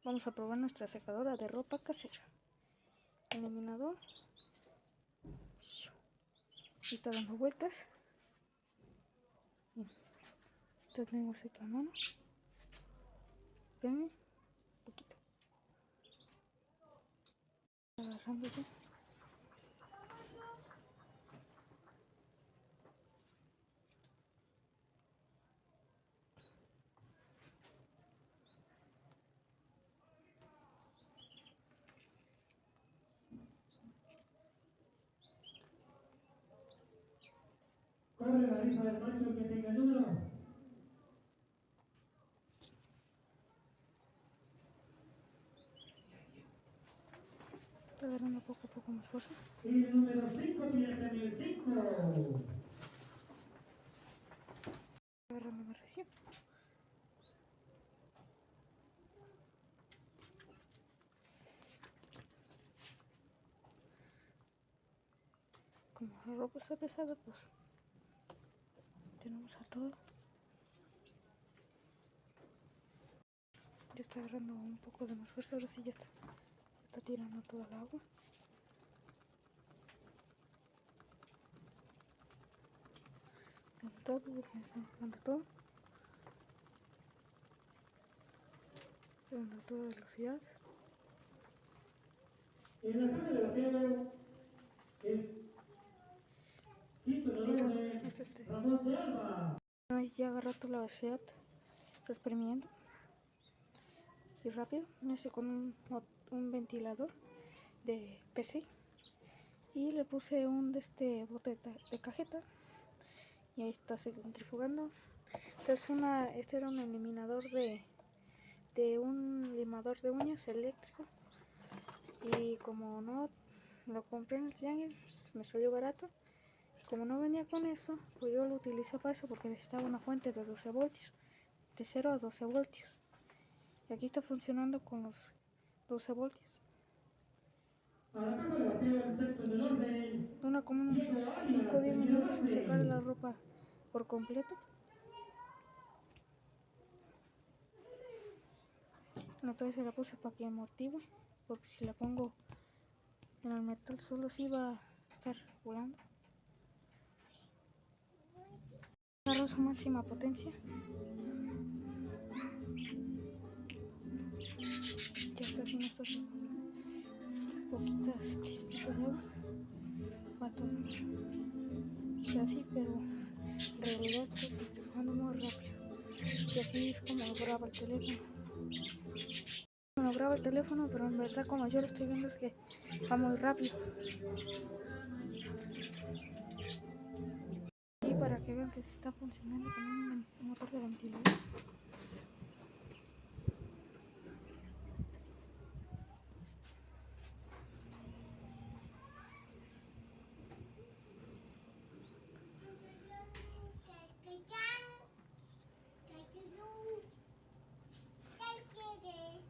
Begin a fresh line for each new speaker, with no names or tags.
Vamos a probar nuestra secadora de ropa casera. Eliminador. Y está dando vueltas. Bien. Tenemos aquí la mano. Ven, un poquito. Agarrando aquí.
Corre la rifa del macho que tenga el número.
Está agarrando poco a poco más fuerza.
Y el número 5 pierde el 5.
Agarrando más recién. Como la ropa está pesada, pues tenemos a todo. Ya está agarrando un poco de más fuerza, ahora sí ya está tirando toda el agua. Todo porque está agarrando todo. Está dando toda velocidad.
En la zona de bateo, el quinto ganador es Ramón de Alba.
Ya agarró toda la velocidad. Está exprimiendo. Y rápido. Con un ventilador de PC. Y le puse un bote de cajeta. Y ahí está centrifugando. Este era un eliminador de un limador de uñas eléctrico. Y como no lo compré en el tianguis, pues me salió barato. Y como no venía con eso, pues yo lo utilicé para eso porque necesitaba una fuente de 12 voltios. De 0 a 12 voltios. Y aquí está funcionando con los 12 voltios. Dura como unos 5 o 10 minutos en secar la ropa por completo. La otra vez se la puse para que amortigue, porque si la pongo en el metal solo sí va a estar volando. Agarro su máxima potencia. Ya está haciendo estas poquitas chispitas de agua. Va todo. Y así, pero en realidad estoy centrifugando muy rápido. Y así es como graba el teléfono. No graba el teléfono, pero en verdad como yo lo estoy viendo es que va muy rápido. Y para que vean que se está funcionando con un motor de ventilador.